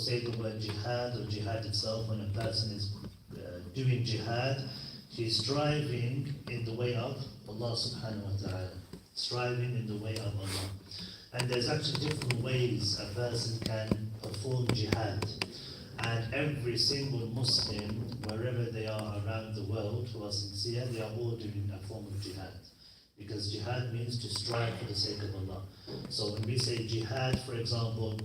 say the word jihad or jihad itself, when a person is doing jihad, he's striving in the way of Allah subhanahu wa ta'ala. Striving in the way of Allah. And there's actually different ways a person can perform jihad. And every single Muslim, wherever they are around the world, who are sincere, they are all doing a form of jihad. Because jihad means to strive for the sake of Allah. So when we say jihad, for example,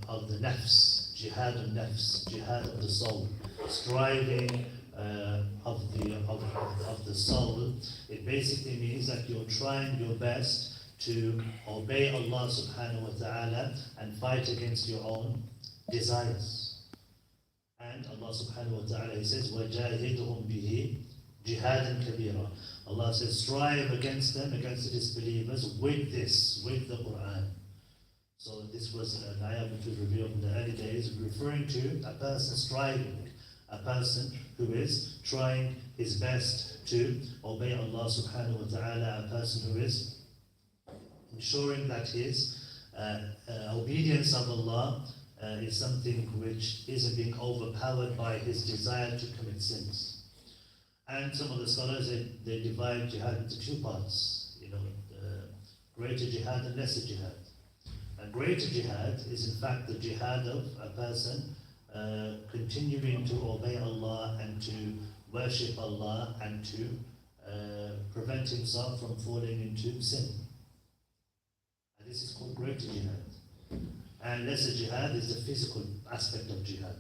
of the nafs, jihad of nafs, jihad of the soul, striving of the soul, it basically means that you're trying your best to obey Allah subhanahu wa ta'ala and fight against your own desires. And Allah subhanahu wa ta'ala, He says, وَجَاهِدْهُمْ بِهِ جِهَادًا كَبِيرًا. Allah says, strive against them, against the disbelievers, with this, with the Quran. So this was an ayah which was revealed in the early days, referring to a person striving, a person who is trying his best to obey Allah subhanahu wa ta'ala, a person who is ensuring that his obedience of Allah is something which isn't being overpowered by his desire to commit sins. And some of the scholars, they divide jihad into two parts, greater jihad and lesser jihad. And greater jihad is in fact the jihad of a person continuing to obey Allah and to worship Allah and to prevent himself from falling into sin. And this is called greater jihad. And lesser jihad is the physical aspect of jihad.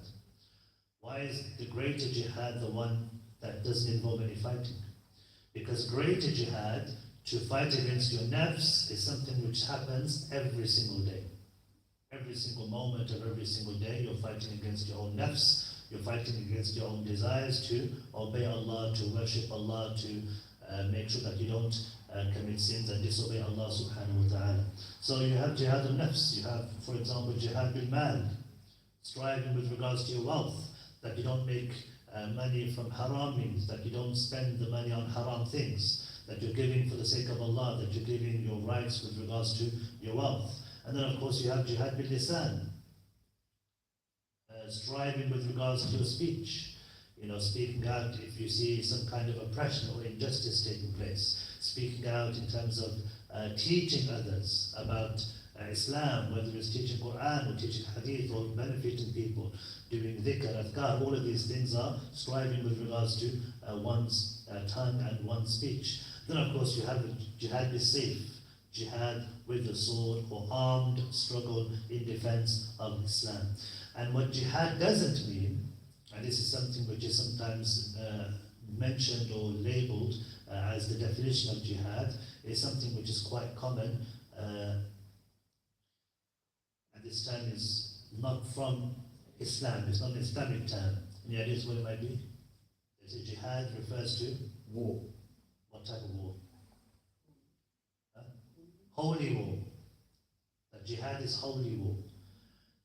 Why is the greater jihad the one that doesn't involve any fighting? Because greater jihad, to fight against your nafs, is something which happens every single day. Every single moment of every single day, you're fighting against your own nafs, you're fighting against your own desires to obey Allah, to worship Allah, to make sure that you don't commit sins and disobey Allah subhanahu wa ta'ala. So you have jihad al-nafs, you have, for example, jihad bil-mal, striving with regards to your wealth, that you don't make money from haram means, that you don't spend the money on haram things, that you're giving for the sake of Allah, that you're giving your rights with regards to your wealth. And then of course you have jihad bil-lisan, striving with regards to your speech. Speaking out if you see some kind of oppression or injustice taking place. Speaking out in terms of teaching others about Islam, whether it's teaching Quran or teaching Hadith or benefiting people, doing dhikr, adhkar, all of these things are striving with regards to one's tongue and one's speech. Then of course you have the jihad bis-sayf, jihad with the sword or armed struggle in defense of Islam. And what jihad doesn't mean, and this is something which is sometimes mentioned or labeled as the definition of jihad, is something which is quite common, and this term is not from Islam, it's not an Islamic term. Any ideas what it might be? They say jihad refers to war. What type of war? Holy war. That jihad is holy war.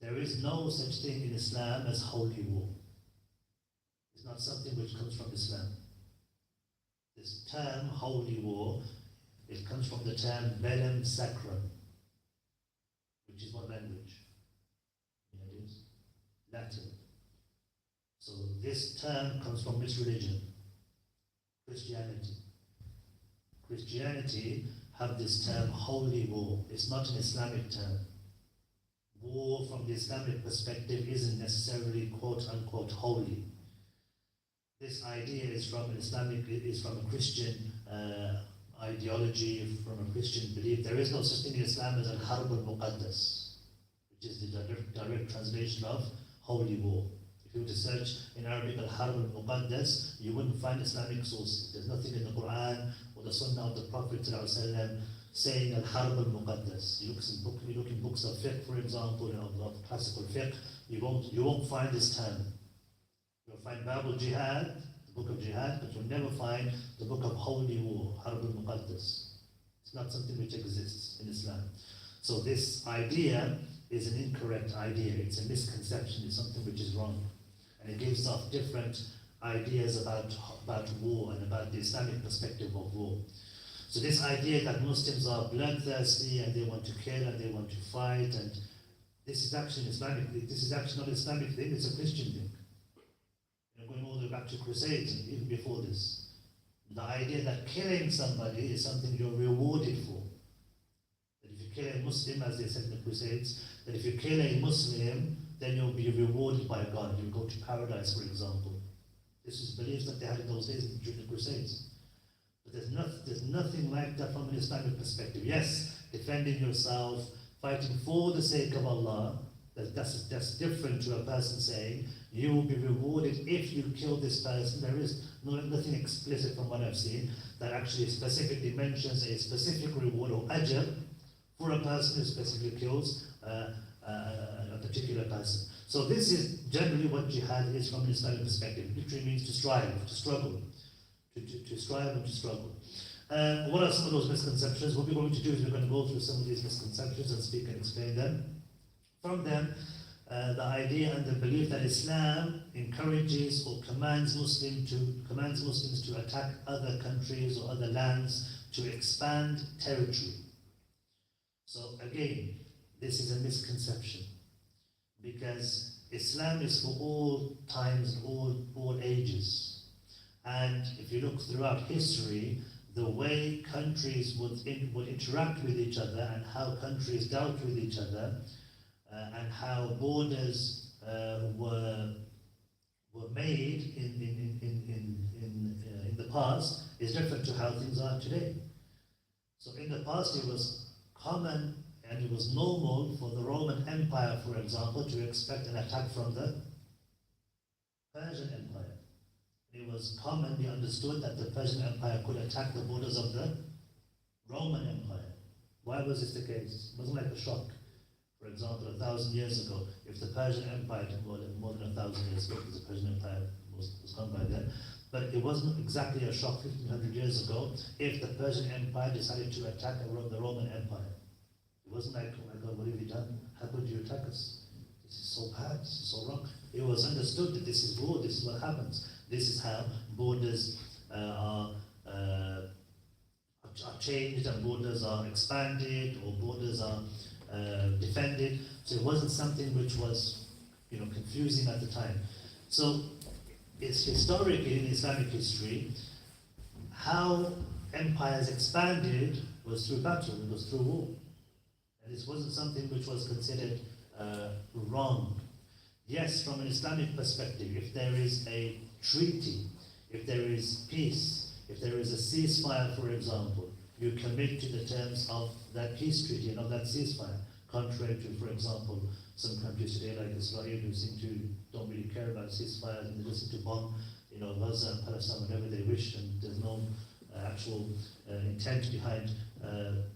There is no such thing in Islam as holy war. It's not something which comes from Islam. This term, holy war, it comes from the term bellum sacrum, which is what language? It is Latin. So this term comes from which religion? Christianity. Christianity have this term holy war. It's not an Islamic term. War from the Islamic perspective isn't necessarily quote unquote holy. This idea is from a Christian ideology, from a Christian belief. There is no such thing in Islam as al-harb al-muqaddas, which is the direct translation of holy war. If you were to search in Arabic al-harb al-muqaddas, you wouldn't find Islamic sources. There's nothing in the Quran or the Sunnah of the Prophet ﷺ saying al-harb al-muqaddas. You look in books of fiqh, for example, of classical fiqh, you won't find this term. You'll find Babul Jihad, the book of Jihad, but you'll never find the book of holy war, Harb al-Muqaddas. It's not something which exists in Islam. So this idea is an incorrect idea. It's a misconception. It's something which is wrong. And it gives off different ideas about war and about the Islamic perspective of war. So this idea that Muslims are bloodthirsty and they want to kill and they want to fight, and This is actually an Islamic thing. This is actually not an Islamic thing, it's a Christian thing. Going all the way back to Crusades and even before this. The idea that killing somebody is something you're rewarded for. That if you kill a Muslim, as they said in the Crusades, that if you kill a Muslim, then you'll be rewarded by God. You'll go to paradise, for example. This is beliefs that they had in those days during the Crusades. But there's nothing like that from an Islamic perspective. Yes, defending yourself, fighting for the sake of Allah, that's different to a person saying, you will be rewarded if you kill this person. There is nothing explicit from what I've seen that actually specifically mentions a specific reward or ajr for a person who specifically kills a particular person. So this is generally what jihad is from an Islamic perspective. It literally means to strive, to struggle, to strive and to struggle. What are some of those misconceptions? What we're going to do is we're going to go through some of these misconceptions and speak and explain them. From them, the idea and the belief that Islam encourages or commands Muslims to attack other countries or other lands, to expand territory. So again, this is a misconception, because Islam is for all times and all ages. And if you look throughout history, the way countries would interact with each other and how countries dealt with each other, and how borders were made in the past is different to how things are today. So in the past it was common and it was normal for the Roman Empire, for example, to expect an attack from the Persian Empire. It was commonly understood that the Persian Empire could attack the borders of the Roman Empire. Why was this the case? It wasn't like a shock. For example, 1,000 years ago, if the Persian Empire, more than 1,000 years ago, because the Persian Empire was gone by then, but it wasn't exactly a shock 1,500 years ago if the Persian Empire decided to attack the Roman Empire. It wasn't like, oh my God, what have you done? How could you attack us? This is so bad, this is so wrong. It was understood that this is war, this is what happens. This is how borders are changed and borders are expanded or borders are defended. So it wasn't something which was, confusing at the time. So it's historically in Islamic history, how empires expanded was through battle, it was through war. And this wasn't something which was considered wrong. Yes, from an Islamic perspective, if there is a treaty, if there is peace, if there is a ceasefire, for example, you commit to the terms of that peace treaty and of that ceasefire, contrary to, for example, some countries today like Israel who don't really care about ceasefires and they just seem to bomb, Gaza and Palestine whenever they wish, and there's no actual intent behind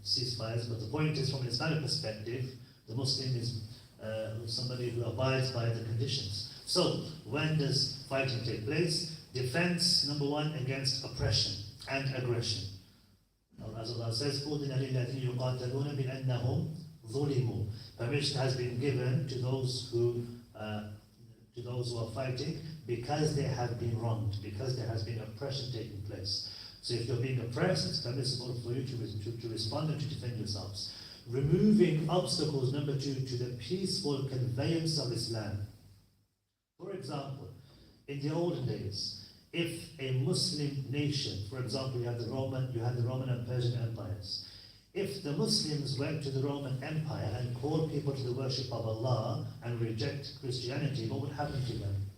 ceasefires. But the point is, from an Islamic perspective, the Muslim is somebody who abides by the conditions. So, when does fighting take place? Defense, number one, against oppression and aggression. As Allah says, permission has been given to those who are fighting because they have been wronged, because there has been oppression taking place. So if you're being oppressed, it's permissible for you to respond and to defend yourselves. Removing obstacles, number two, to the peaceful conveyance of Islam. For example, in the olden days, if a Muslim nation, for example, you had the Roman and Persian empires, if the Muslims went to the Roman Empire and called people to the worship of Allah and reject Christianity, what would happen to them?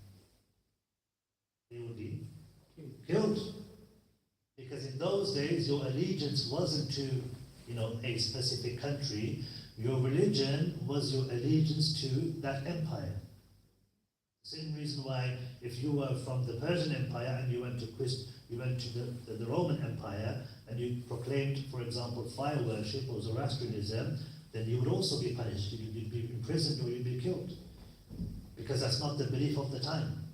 They would be killed. Because in those days, your allegiance wasn't to, a specific country. Your religion was your allegiance to that empire. Same reason why, if you were from the Persian Empire and you went to the Roman Empire and you proclaimed, for example, fire worship or Zoroastrianism, then you would also be punished. You'd be imprisoned or you'd be killed, because that's not the belief of the time.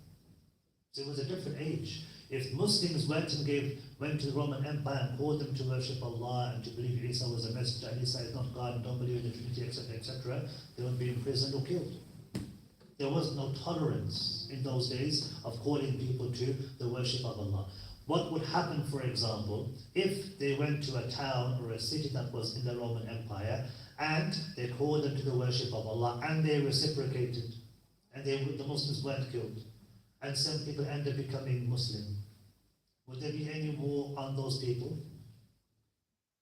So it was a different age. If Muslims went to the Roman Empire and called them to worship Allah and to believe Isa was a messenger and Isa is not God and don't believe in the Trinity, etc., etc., they would be imprisoned or killed. There was no tolerance in those days of calling people to the worship of Allah. What would happen, for example, if they went to a town or a city that was in the Roman Empire And they called them to the worship of Allah, and they reciprocated, and the Muslims weren't killed, and some people ended up becoming Muslim. Would there be any war on those people?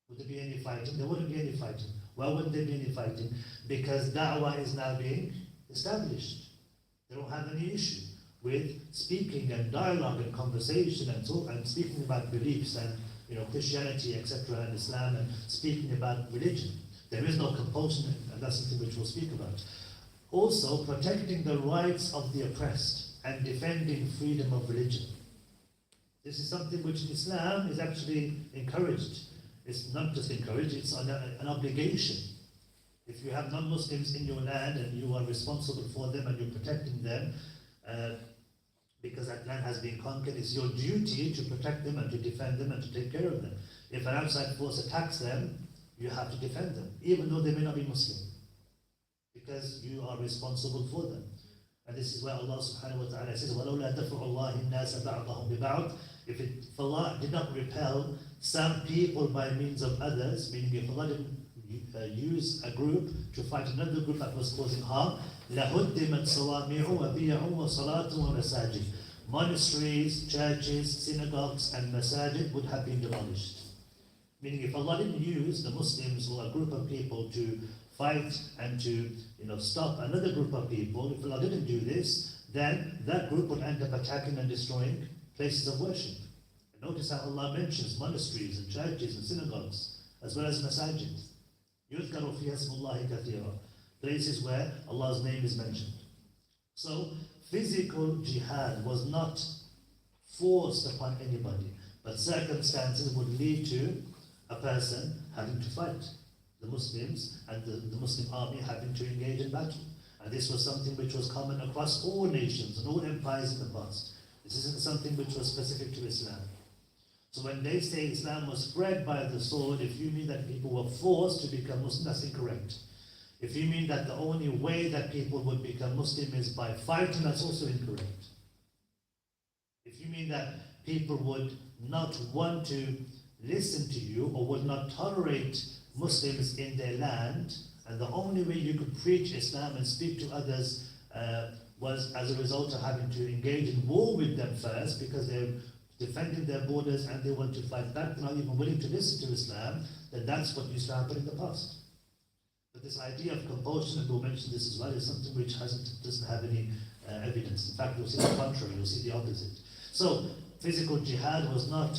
Would there be any fighting? There wouldn't be any fighting. Why wouldn't there be any fighting? Because da'wah is now being established. They don't have any issue with speaking and dialogue and conversation and talk and speaking about beliefs and Christianity, etc., and Islam, and speaking about religion. There is no compulsion, and that's something which we'll speak about. Also, protecting the rights of the oppressed and defending freedom of religion. This is something which in Islam is actually encouraged. It's not just encouraged, it's an obligation. If you have non-Muslims in your land and you are responsible for them and you're protecting them, because that land has been conquered, it's your duty to protect them and to defend them and to take care of them. If an outside force attacks them, you have to defend them, even though they may not be Muslim, because you are responsible for them. And this is where Allah subhanahu wa ta'ala says, وَلَوْلَا دَفْعُ اللَّهِ النَّاسَ بَعْضَهُمْ بِبَعْضٍ. If Allah did not repel some people by means of others, meaning if Allah didn't use a group to fight another group that was causing harm, لَهُدِّمَتْ صَوَامِعُ وَبِيَعُ وَصَلَاتُ وَمَسَاجِدُ. Monasteries, churches, synagogues, and masajid would have been demolished. Meaning if Allah didn't use the Muslims or a group of people to fight and to stop another group of people, if Allah didn't do this, then that group would end up attacking and destroying places of worship. And notice how Allah mentions monasteries and churches and synagogues, as well as masajid. يُذْكَرُ فِيهَا اسْمُ اللَّهِ كَثِيرًا. Places where Allah's name is mentioned. So, physical jihad was not forced upon anybody, but circumstances would lead to a person having to fight, the Muslims and the Muslim army having to engage in battle. And this was something which was common across all nations and all empires in the past. This isn't something which was specific to Islam. So when they say Islam was spread by the sword, if you mean that people were forced to become Muslim, that's incorrect. If you mean that the only way that people would become Muslim is by fighting, that's also incorrect. If you mean that people would not want to listen to you or would not tolerate Muslims in their land, and the only way you could preach Islam and speak to others was as a result of having to engage in war with them first, because they're defending their borders and they want to fight back, they're not even willing to listen to Islam, then that's what used to happen in the past. But this idea of compulsion, and we'll mention this as well, is something which doesn't have any evidence. In fact, you'll see the contrary, you'll see the opposite. So, physical jihad was not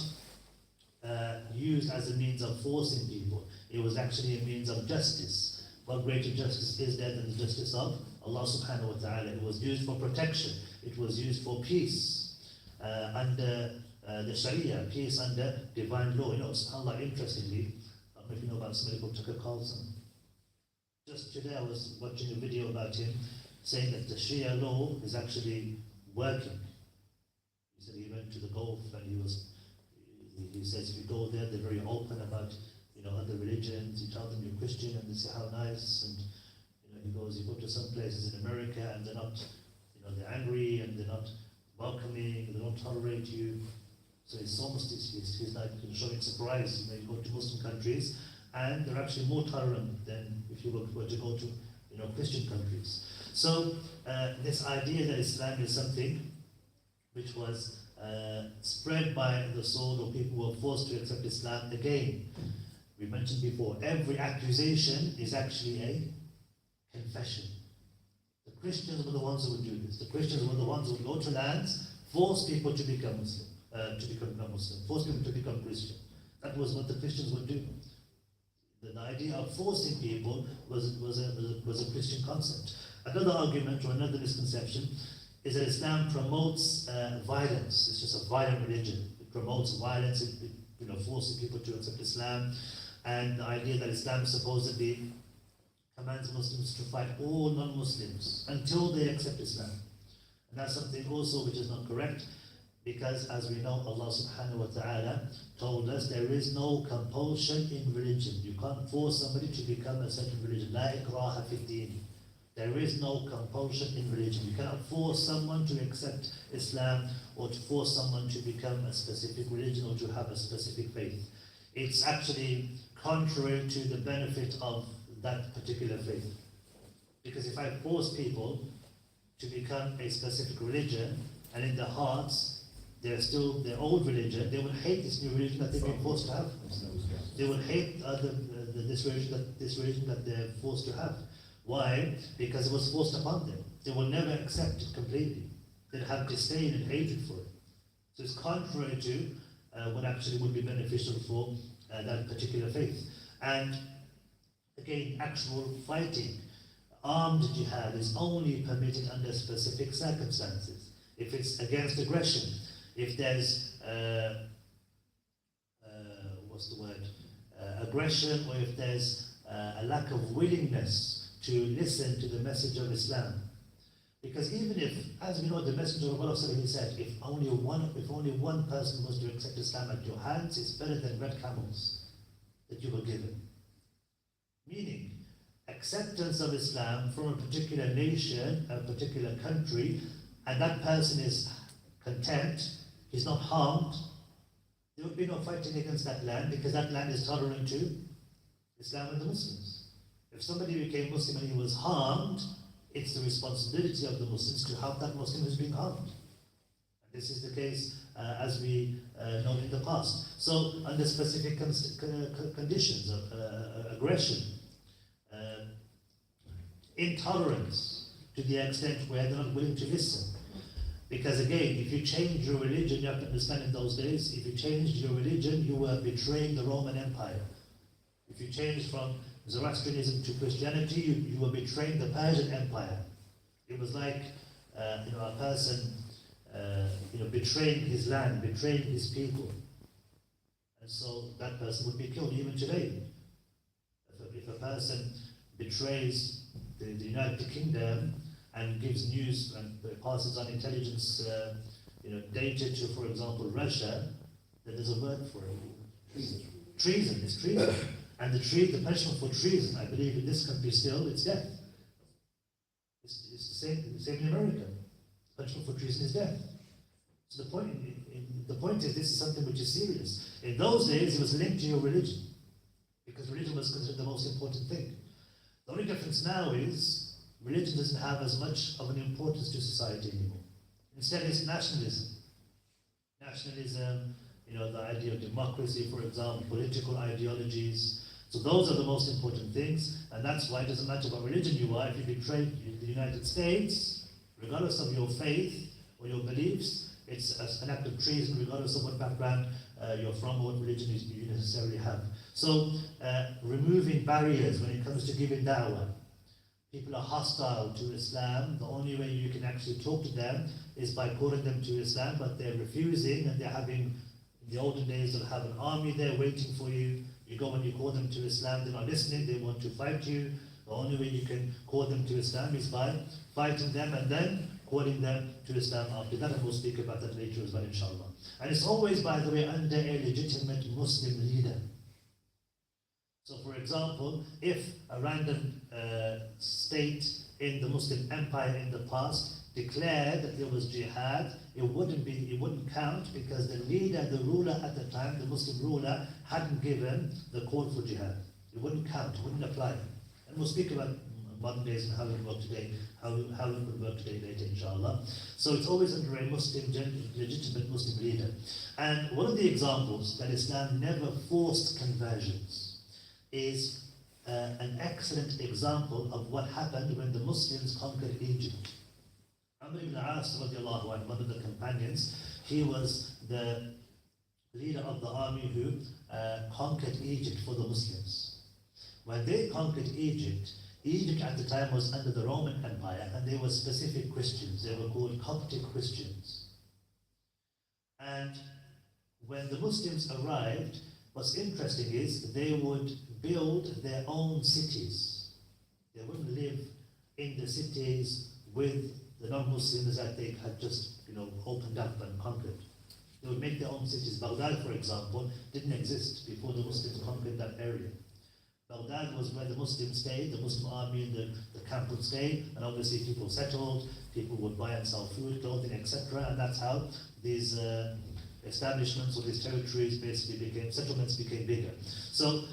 used as a means of forcing people. It was actually a means of justice. What greater justice is there than the justice of Allah subhanahu wa ta'ala? It was used for protection. It was used for peace under the Sharia, peace under divine law. SubhanAllah, interestingly, I don't know if you know about somebody called Tucker Carlson. Just today I was watching a video about him saying that the Sharia law is actually working. He said he went to the Gulf and he says if you go there, they're very open about other religions. You tell them you're Christian and they say how nice, and he goes, you go to some places in America and they're not, they're angry and they're not welcoming, they don't tolerate you. So it's almost, he's like showing surprise. You go to Muslim countries and they're actually more tolerant than if you were to go to Christian countries. So this idea that Islam is something which was spread by the sword, or people were forced to accept Islam, again, we mentioned before, every accusation is actually a confession. The Christians were the ones who would do this. The Christians were the ones who would go to lands, force people to become Muslim, force people to become Christian. That was what the Christians would do. The idea of forcing people was a Christian concept. Another argument or another misconception is that Islam promotes violence. It's just a violent religion. It promotes violence. It forcing people to accept Islam, and the idea that Islam supposedly commands Muslims to fight all non-Muslims until they accept Islam. And that's something also which is not correct, because as we know, Allah subhanahu wa ta'ala told us there is no compulsion in religion. You can't force somebody to become a certain religion. La ikraha fi din. There is no compulsion in religion. You cannot force someone to accept Islam or to force someone to become a specific religion or to have a specific faith. It's actually contrary to the benefit of that particular faith. Because if I force people to become a specific religion, and in their hearts, they're still their old religion, they will hate this new religion that they've been forced to have. They will hate this religion that they're forced to have. Why? Because it was forced upon them. They will never accept it completely. They'll have disdain and hatred for it. So it's contrary to what actually would be beneficial for that particular faith. And again, actual fighting, armed jihad is only permitted under specific circumstances. If it's against aggression, if there's aggression, or if there's a lack of willingness to listen to the message of Islam. Because even if, as we know, the Messenger of Allah said, if only one person was to accept Islam at your hands, it's better than red camels that you were given. Meaning, acceptance of Islam from a particular nation, a particular country, and that person is content, he's not harmed, there would be no fighting against that land, because that land is tolerant to Islam and the Muslims. If somebody became Muslim and he was harmed, it's the responsibility of the Muslims to help that Muslim who's being harmed. And this is the case as we know in the past. So under specific conditions of aggression, intolerance to the extent where they're not willing to listen. Because again, if you change your religion, you have to understand in those days, if you changed your religion, you were betraying the Roman Empire. If you changed from Zoroastrianism to Christianity, you were betraying the Persian Empire. It was like a person betraying his land, betraying his people. And so that person would be killed even today. If a person betrays the United Kingdom and gives news and passes on intelligence data to, for example, Russia, then there's a word for it. Treason. Treason, it's treason. And the punishment for treason, I believe in this country still, it's death. It's the same in America. The punishment for treason is death. So the point is, this is something which is serious. In those days, it was linked to your religion, because religion was considered the most important thing. The only difference now is religion doesn't have as much of an importance to society anymore. Instead, it's nationalism. Nationalism, the idea of democracy, for example, political ideologies. So those are the most important things, and that's why it doesn't matter what religion you are. If you betray the United States, regardless of your faith or your beliefs, it's an act of treason, regardless of what background you're from or what religion you necessarily have. So removing barriers when it comes to giving da'wah. People are hostile to Islam. The only way you can actually talk to them is by calling them to Islam, but they're refusing, and they're having, in the olden days, they'll have an army there waiting for you. You go and you call them to Islam, they're not listening, they want to fight you. The only way you can call them to Islam is by fighting them and then calling them to Islam after that, and we'll speak about that later as well, inshallah. And it's always, by the way, under a legitimate Muslim leader. So for example, if a random state in the Muslim empire in the past declared that there was jihad, it wouldn't count, because the leader, the ruler at the time, the Muslim ruler, hadn't given the call for jihad. It wouldn't count, it wouldn't apply. And we'll speak about modern days and how it would work today, how it would work today later, inshallah. So it's always under a legitimate Muslim leader. And one of the examples that Islam never forced conversions is an excellent example of what happened when the Muslims conquered Egypt. Amr ibn As, one of the companions, he was the leader of the army who conquered Egypt for the Muslims. When they conquered Egypt, Egypt at the time was under the Roman Empire, and they were specific Christians. They were called Coptic Christians. And when the Muslims arrived, what's interesting is they would build their own cities. They wouldn't live in the cities with the non-Muslims that they had just opened up and conquered. They would make their own cities. Baghdad, for example, didn't exist before the Muslims conquered that area. Baghdad was where the Muslims stayed, the Muslim army and the camp would stay, and obviously people settled, people would buy and sell food, clothing, etc. And that's how these establishments or these territories basically settlements became bigger. So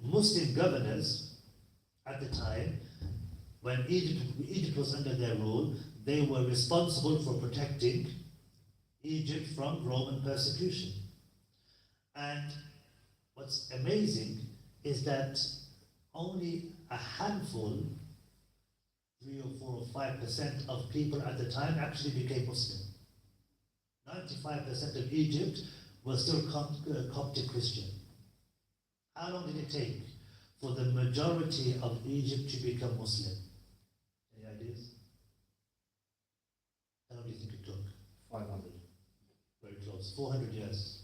Muslim governors at the time, when Egypt was under their rule, they were responsible for protecting Egypt from Roman persecution. And what's amazing is that only a handful, 3 or 4 or 5% of people at the time actually became Muslim. 95% of Egypt was still Coptic Christian. How long did it take for the majority of Egypt to become Muslim? Any ideas? How long do you think it took? 500. Very close. 400 years.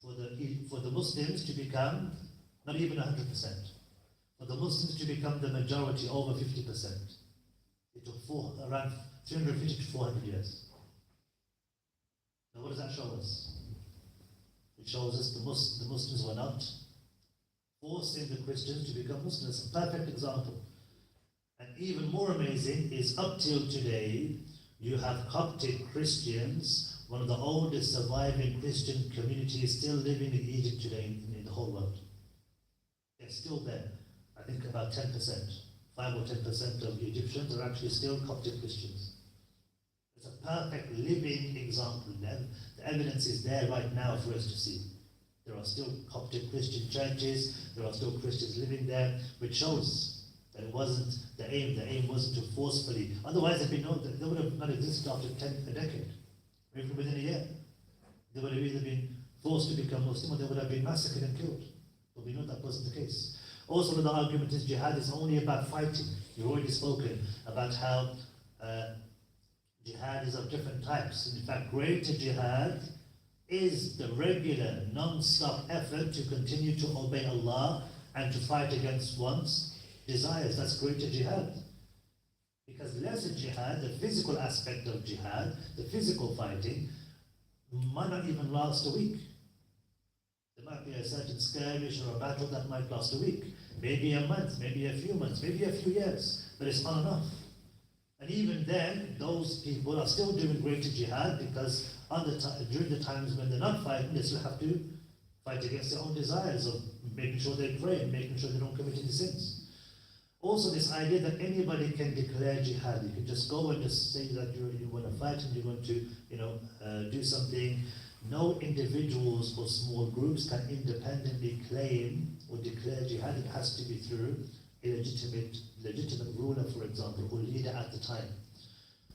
For the Muslims to become, not even 100%. For the Muslims to become the majority, over 50%. It took around 350 to 400 years. Now what does that show us? It shows us the Muslims were not forcing the Christians to become Muslims. A perfect example. And even more amazing is up till today, you have Coptic Christians, one of the oldest surviving Christian communities still living in Egypt today in the whole world. They're still there. I think about 10%, 5 or 10% of Egyptians are actually still Coptic Christians. It's a perfect living example. The evidence is there right now for us to see. There are still Coptic Christian churches, there are still Christians living there, which shows that it wasn't the aim. The aim wasn't to forcefully. Otherwise, they would have not existed after a decade, or even within a year. They would have either been forced to become Muslim or they would have been massacred and killed. But we know that wasn't the case. Also, the argument is jihad is only about fighting. You've already spoken about how jihad is of different types. In fact, greater jihad is the regular, non-stop effort to continue to obey Allah and to fight against one's desires. That's greater jihad. Because lesser jihad, the physical aspect of jihad, the physical fighting, might not even last a week. There might be a certain skirmish or a battle that might last a week, maybe a month, maybe a few months, maybe a few years, but it's not enough. And even then, those people are still doing greater jihad because during the times when they're not fighting, they still have to fight against their own desires of making sure they pray and making sure they don't commit any sins. Also, this idea that anybody can declare jihad. You can just go and just say that you want to fight and you're going to, do something. No individuals or small groups can independently claim or declare jihad. It has to be through a legitimate ruler, for example, or leader at the time.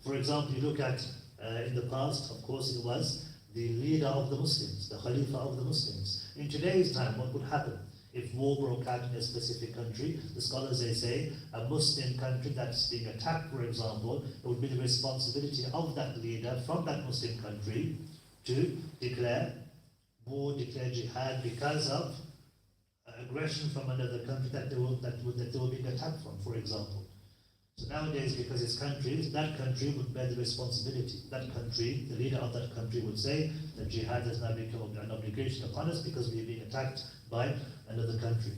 For example, you look at in the past, of course, it was the leader of the Muslims, the Khalifa of the Muslims. In today's time, what would happen? If war broke out in a specific country, the scholars, they say, a Muslim country that's being attacked, for example, it would be the responsibility of that leader from that Muslim country to declare war, declare jihad because of aggression from another country that they were being attacked from, for example. So nowadays, because it's countries, that country would bear the responsibility. That country, the leader of that country would say that jihad has now become an obligation upon us because we are being attacked by another country.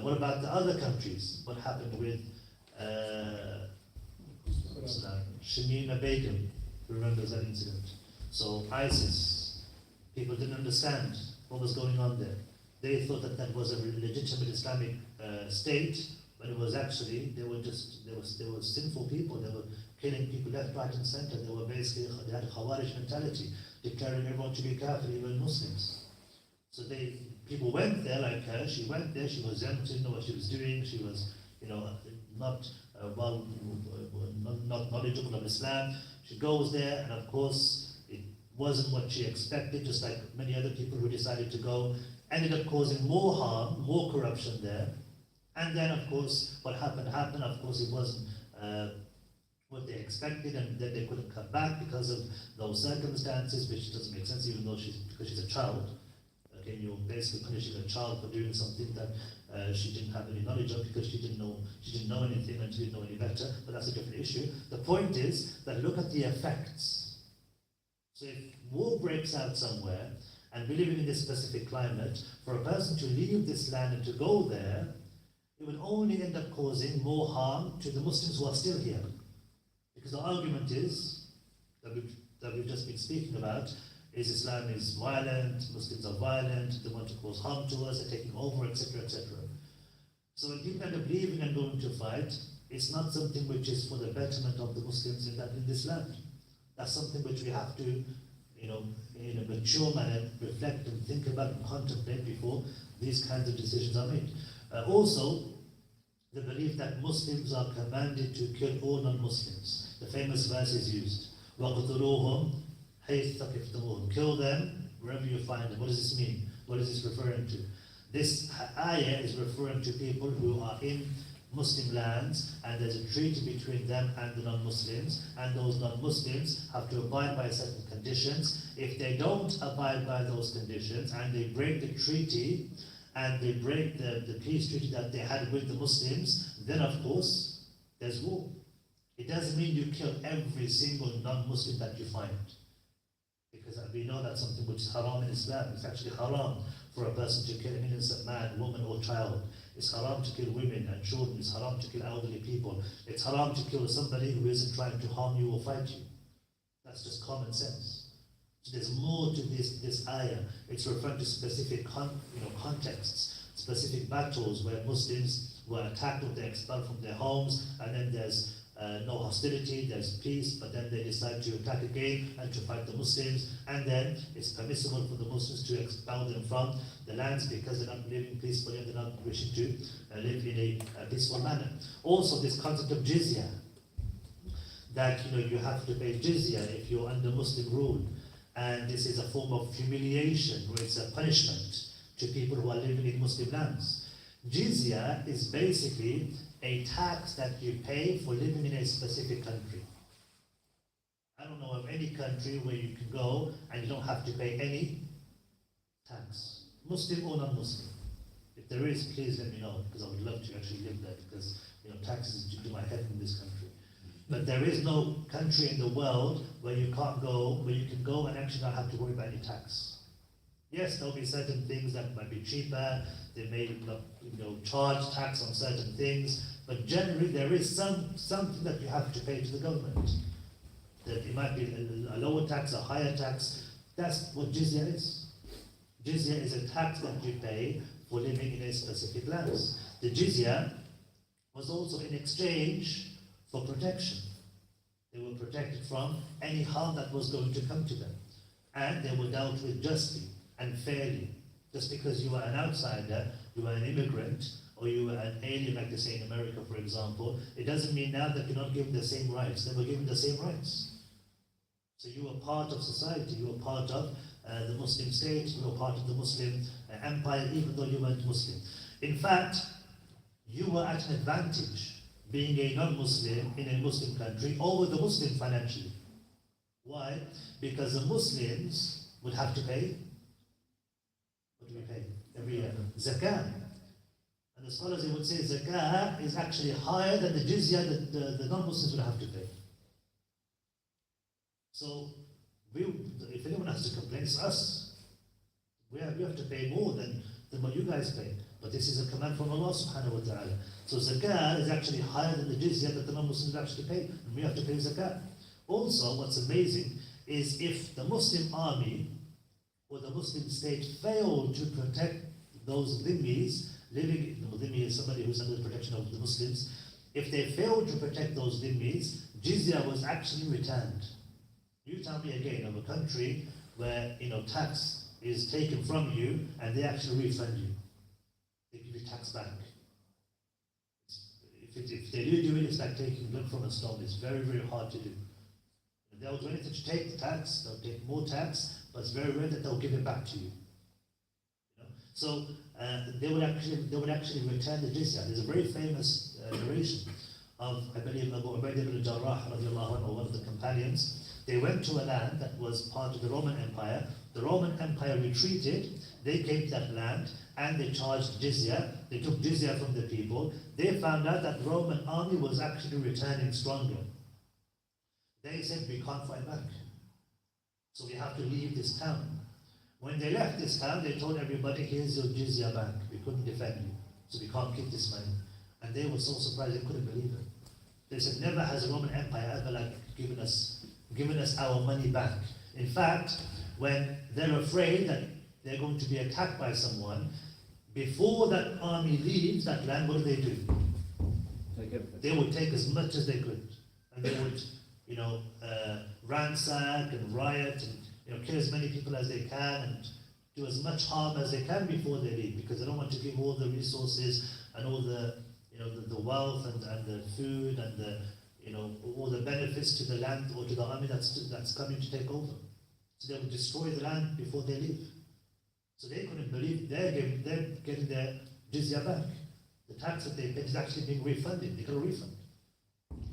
What about the other countries? What happened with Shamima Begum? Remembers that incident? So ISIS, people didn't understand what was going on there. They thought that was a legitimate Islamic state, but it was actually, they were sinful people. They were killing people left, right, and center. They had a Khawarij mentality, declaring everyone to be kafir, even Muslims. So people went there like her. She went there. She was young, she didn't know what she was doing. She was, not not knowledgeable of Islam. She goes there, and of course, it wasn't what she expected. Just like many other people who decided to go, ended up causing more harm, more corruption there. And then, of course, what happened. Of course, it wasn't what they expected, and then they couldn't come back because of those circumstances, which doesn't make sense, even though because she's a child. Okay, you're basically punishing a child for doing something that she didn't have any knowledge of because she didn't know anything and she didn't know any better. But that's a different issue. The point is that look at the effects. So if war breaks out somewhere, and we're living in this specific climate, for a person to leave this land and to go there, it would only end up causing more harm to the Muslims who are still here. Because the argument is, that we've just been speaking about, is Islam is violent, Muslims are violent, they want to cause harm to us, they're taking over, etc., etc. So when people end up leaving and going to fight, it's not something which is for the betterment of the Muslims in this land. That's something which we have to, in a mature manner, reflect and think about and contemplate before these kinds of decisions are made. Also, the belief that Muslims are commanded to kill all non-Muslims. The famous verse is used. وَقْتُلُوهُمْ حَيْثَ ثَقِفْتُمُوهُمْ. Kill them wherever you find them. What does this mean? What is this referring to? This ayah is referring to people who are in Muslim lands, and there's a treaty between them and the non-Muslims, and those non-Muslims have to abide by certain conditions. If they don't abide by those conditions and they break the treaty and they break the peace treaty that they had with the Muslims, then of course there's war. It doesn't mean you kill every single non-Muslim that you find, because we know that's something which is haram in Islam. It's actually haram for a person to kill an innocent man, woman or child. It's haram to kill women and children. It's haram to kill elderly people. It's haram to kill somebody who isn't trying to harm you or fight you. That's just common sense. So there's more to this ayah. It's referring to specific contexts, specific battles where Muslims were attacked or they're expelled from their homes, and then there's no hostility, there's peace, but then they decide to attack again and to fight the Muslims, and then it's permissible for the Muslims to expel them from the lands because they're not living peacefully and they're not wishing to live in a peaceful manner. Also, this concept of jizya, that you have to pay jizya if you're under Muslim rule, and this is a form of humiliation, or it's a punishment to people who are living in Muslim lands. Jizya is basically a tax that you pay for living in a specific country. I don't know of any country where you can go and you don't have to pay any tax, Muslim or non-Muslim. If there is, please let me know, because I would love to actually live there, because taxes do my head in this country. But there is no country in the world where you can't go, where you can go and actually not have to worry about any tax. Yes, there'll be certain things that might be cheaper. They may charge tax on certain things, but generally there is something that you have to pay to the government. That it might be a lower tax, a higher tax. That's what jizya is. Jizya is a tax that you pay for living in a specific land. The jizya was also in exchange for protection. They were protected from any harm that was going to come to them, and they were dealt with justly and fairly. Just because you were an outsider, you were an immigrant, or you were an alien, like they say in America, for example, it doesn't mean now that you're not given the same rights. They were given the same rights. So you were part of society, you were part of the Muslim state, you were part of the Muslim empire, even though you weren't Muslim. In fact, you were at an advantage being a non-Muslim in a Muslim country over the Muslim financially. Why? Because the Muslims would have to pay. What do we pay every year? Zakah. And the scholars, they would say zakah is actually higher than the jizya that the non-Muslims would have to pay. So, if anyone has to complain, it's us. We have to pay more than what you guys pay. But this is a command from Allah subhanahu wa ta'ala. So zakah is actually higher than the jizya that the non-Muslims actually pay. And we have to pay zakah. Also, what's amazing is if the Muslim army or the Muslim state failed to protect those dhimmis living, dhimmi is somebody who's under the protection of the Muslims. If they failed to protect those dhimmis, jizya was actually returned. You tell me again of a country where tax is taken from you and they actually refund you. They give you tax back. If they do it, it's like taking blood from a stone. It's very, very hard to do. They'll do anything to take the tax, they'll take more tax, but it's very rare that they'll give it back to you. So they would actually return the jizya. There's a very famous narration of, I believe, Abu Ubaidah ibn Jarrah, radiallahu anhu, one of the companions. They went to a land that was part of the Roman Empire. The Roman Empire retreated. They came to that land and they charged jizya. They took jizya from the people. They found out that the Roman army was actually returning stronger. They said, we can't fight back. So we have to leave this town. When they left this town, they told everybody, here's your jizya back. We couldn't defend you, so we can't keep this money. And they were so surprised, they couldn't believe it. They said, never has the Roman Empire ever given us our money back. In fact, when they're afraid that they're going to be attacked by someone, Before that army leaves that land, what do? Take everything. They would take as much as they could, and they would, ransack and riot and kill as many people as they can and do as much harm as they can before they leave, because they don't want to give all the resources and all the the wealth and the food and the all the benefits to the land or to the army that's coming to take over. So they would destroy the land before they leave. So they couldn't believe they're getting their jizya back. The tax that they paid is actually being refunded. They got a refund.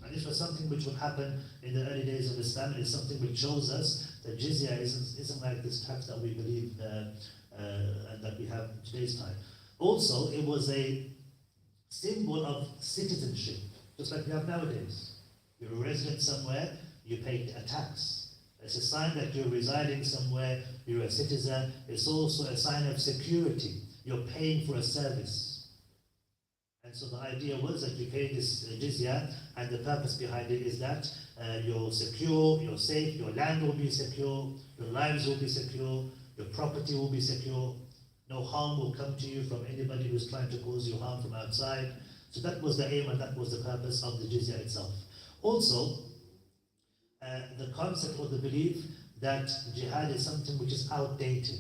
And this was something which would happen in the early days of Islam. It is something which shows us that jizya isn't like this tax that we believe and that we have in today's time. Also, it was a symbol of citizenship, just like we have nowadays. You're a resident somewhere, you pay a tax. It's a sign that you're residing somewhere, you're a citizen. It's also a sign of security. You're paying for a service. And so the idea was that you pay this jizya, and the purpose behind it is that you're secure, you're safe, your land will be secure, your lives will be secure, your property will be secure, no harm will come to you from anybody who's trying to cause you harm from outside. So that was the aim and that was the purpose of the jizya itself. Also, the concept or the belief that jihad is something which is outdated.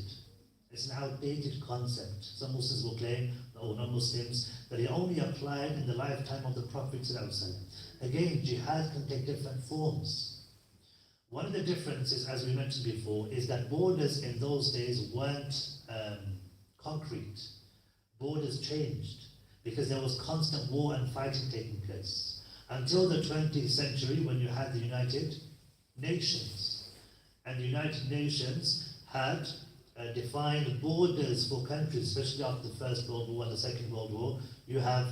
It's an outdated concept. Some Muslims will claim, or non-Muslims, that it only applied in the lifetime of the Prophet ﷺ. Again, jihad can take different forms. One of the differences, as we mentioned before, is that borders in those days weren't concrete. Borders changed because there was constant war and fighting taking place. Until the 20th century, when you had the United Nations. And the United Nations had defined borders for countries, especially after the First World War and the Second World War. You have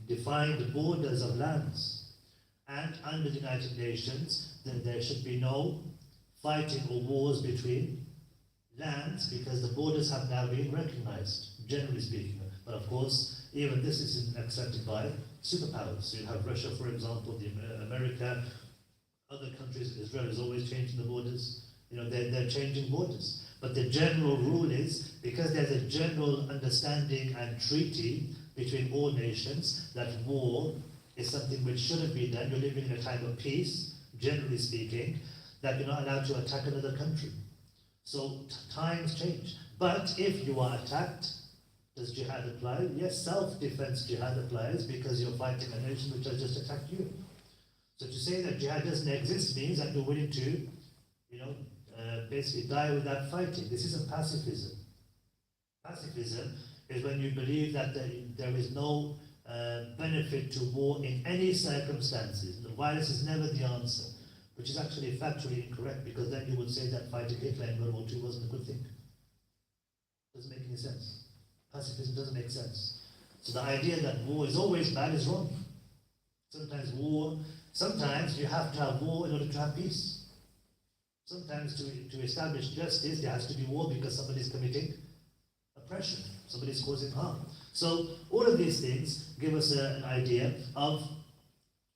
defined borders of lands. And under the United Nations, then there should be no fighting or wars between lands, because the borders have now been recognized, generally speaking. But of course, even this isn't accepted by superpowers. So you have Russia, for example, America, other countries. Israel is always changing the borders. They're changing borders. But the general rule is, because there's a general understanding and treaty between all nations that war is something which shouldn't be done. You're living in a time of peace, generally speaking, that you're not allowed to attack another country. So times change. But if you are attacked, does jihad apply? Yes, self-defense jihad applies, because you're fighting a nation which has just attacked you. So to say that jihad doesn't exist means that you're willing to, basically die without fighting. This isn't pacifism. Pacifism is when you believe that there is no benefit to war in any circumstances. The violence is never the answer, which is actually factually incorrect, because then you would say that fighting Hitler in World War II wasn't a good thing. Doesn't make any sense. Pacifism doesn't make sense. So the idea that war is always bad is wrong. Sometimes you have to have war in order to have peace. Sometimes to establish justice, there has to be war because somebody is committing oppression, somebody is causing harm. So all of these things give us an idea of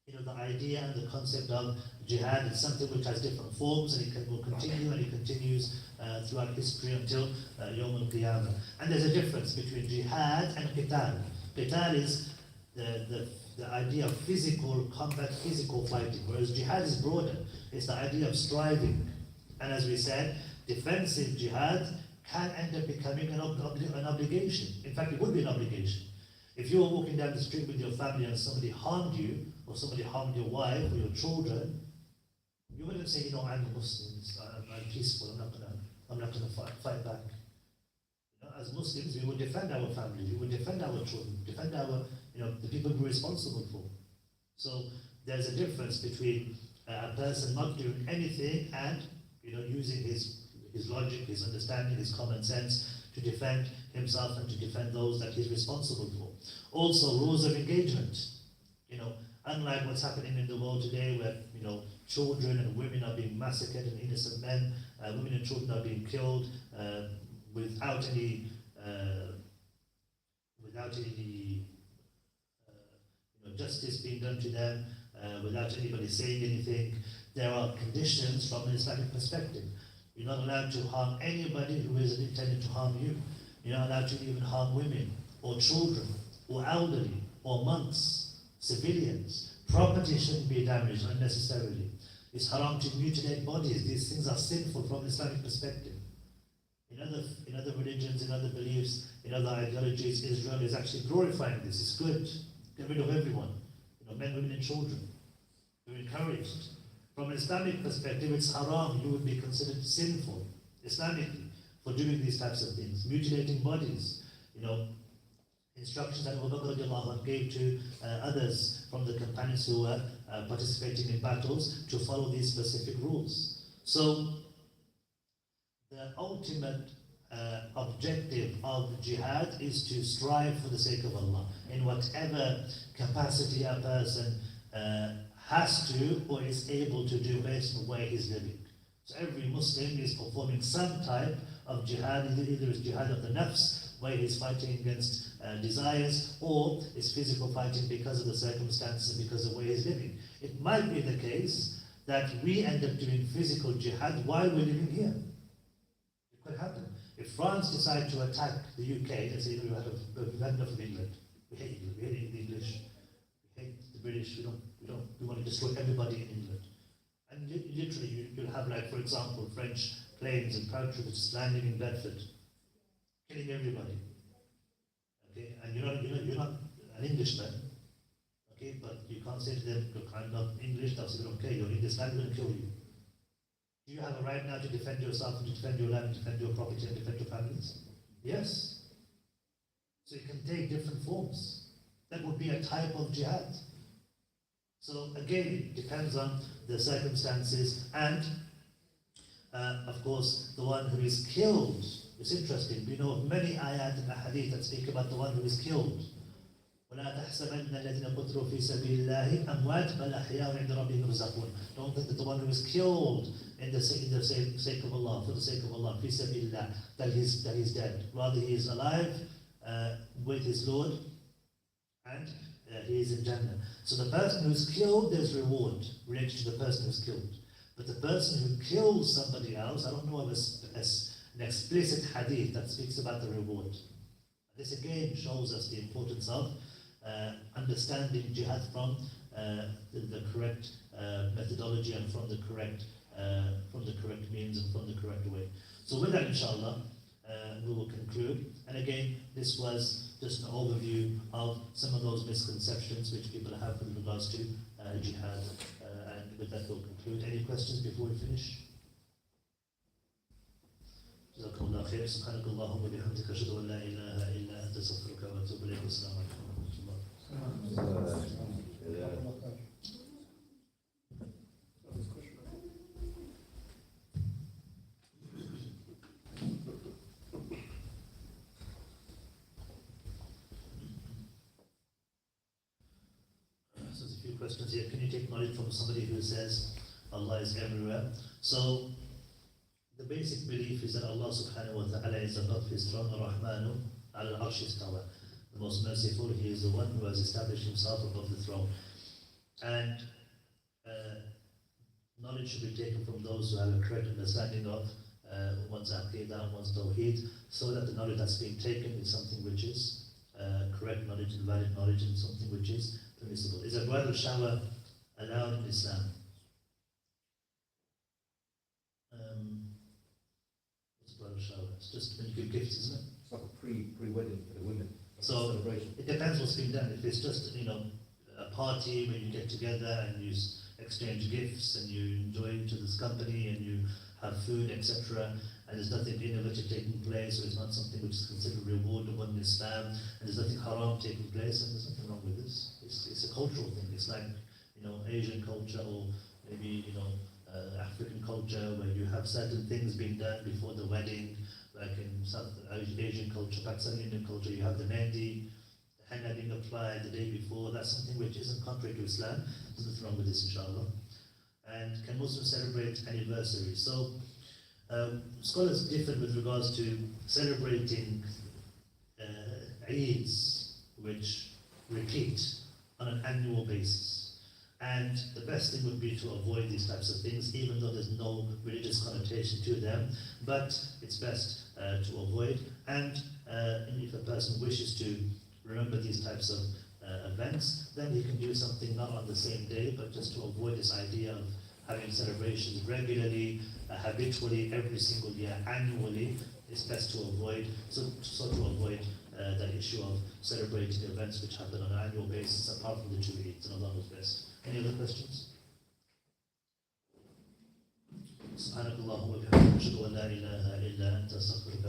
the idea and the concept of jihad. It's something which has different forms, and will continue, and it continues throughout history until Yawm al-Qiyamah. And there's a difference between jihad and qital. Qital is the idea of physical combat, physical fighting, whereas jihad is broader. It's the idea of striving. And as we said, defensive jihad can end up becoming an obligation. In fact, it would be an obligation. If you were walking down the street with your family and somebody harmed you, or somebody harmed your wife or your children, you wouldn't say, I'm a Muslim, I'm peaceful, I'm not gonna fight back. As Muslims, we would defend our family, we would defend our children, defend our, the people we're responsible for. So there's a difference between a person not doing anything and, using his logic, his understanding, his common sense to defend himself and to defend those that he's responsible for. Also, rules of engagement. Unlike what's happening in the world today, where children and women are being massacred and innocent men, women and children are being killed without any justice being done to them, without anybody saying anything. There are conditions from an Islamic perspective. You're not allowed to harm anybody who isn't intended to harm you. You're not allowed to even harm women, or children, or elderly, or monks, civilians. Property shouldn't be damaged unnecessarily. It's haram to mutilate bodies. These things are sinful from an Islamic perspective. In other religions, in other beliefs, in other ideologies, Israel is actually glorifying this. It's good. Get rid of everyone. Men, women, and children. You're encouraged. From an Islamic perspective, it's haram. You would be considered sinful, Islamically, for doing these types of things. Mutilating bodies. Instructions that Abu Bakr radiallahu anh gave to others from the companions who were participating in battles to follow these specific rules. So, the ultimate objective of jihad is to strive for the sake of Allah in whatever capacity a person has to or is able to do based on where he's living. So every Muslim is performing some type of jihad, either it's jihad of the nafs, where he's fighting against desires, or it's physical fighting because of the circumstances, because of where he's living. It might be the case that we end up doing physical jihad while we're living here. It could happen. If France decides to attack the UK, let's say we've had enough of England. We hate England, we hate the English, we hate the British, we want to destroy everybody in England. And literally you'll have, like, for example, French planes and paratroopers landing in Bedford, killing everybody. Okay, and you're not an Englishman. Okay, but you can't say to them, look, I'm not English, they'll say, okay, you're English, I'm going to kill you. Do you have a right now to defend yourself and to defend your land, defend your property and defend your families? Yes. So it can take different forms. That would be a type of jihad. So again, it depends on the circumstances and of course the one who is killed. It's interesting, we know of many ayat and hadith that speak about the one who is killed. وَلَا تَحْسَبَنَّ الَّذِينَ قُتْلُوا فِي سَبِيلِ اللَّهِ أَمْوَاتٌ بَلْ أَحْيَاءٌ عِنْدَ رَبِّهِمْ يُرْزَقُونَ. Don't think that the one who is killed in the sake of Allah, for the sake of Allah, فِي سَبِيلِ اللَّهِ, that he's dead. Rather, he is alive with his Lord, and he is in Jannah. So the person who is killed, there's reward related to the person who is killed. But the person who kills somebody else, I don't know of an explicit hadith that speaks about the reward. This again shows us the importance of understanding jihad from the correct methodology and from the correct means and from the correct way. So with that, inshallah, we will conclude. And again, this was just an overview of some of those misconceptions which people have with regards to jihad. And with that, we'll conclude. Any questions before we finish? جزاكم الله خير. سبحانك اللهم وبحمدك أشهد أن لا إله إلا أنت أستغفرك وأتوب إليك. والسلام عليكم ورحمة الله. So there's a few questions here. Can you take knowledge from somebody who says Allah is everywhere? So the basic belief is that Allah subhanahu wa ta'ala is above his throne, Ar-Rahmanu al-Arsh istawa. The most merciful, he is the one who has established himself above the throne. And knowledge should be taken from those who have a correct understanding of one's aqidah, one's tawheed, so that the knowledge that's being taken is something which is correct knowledge and valid knowledge and something which is permissible. Is a bridal shower allowed in Islam? Shower. It's just when you give gifts, isn't it? It's like a pre-wedding for the women. So celebration. It depends what's being done. If it's just a party where you get together and you exchange gifts and you enjoy each other's company and you have food, etc., and there's nothing innovative taking place, so it's not something which is considered rewardable in Islam, and there's nothing haram taking place, and there's nothing wrong with this. It's a cultural thing. It's like Asian culture or maybe African culture where you have certain things being done before the wedding, like in South Asian culture, Pakistani Indian culture, you have the mehndi, the henna being applied the day before. That's something which isn't contrary to Islam. There's nothing wrong with this, inshallah. And can Muslims celebrate anniversaries? So scholars differ with regards to celebrating Eids which repeat on an annual basis. And the best thing would be to avoid these types of things, even though there's no religious connotation to them, but it's best to avoid. And And if a person wishes to remember these types of events, then he can do something not on the same day, but just to avoid this idea of having celebrations regularly, habitually, every single year, annually. It's best to avoid, that issue of celebrating events which happen on an annual basis, apart from the 2 Eids, and Allah knows best. Any other questions? سبحانك اللهم وبحمدك أشهد أن لا إله إلا أنت أستغفرك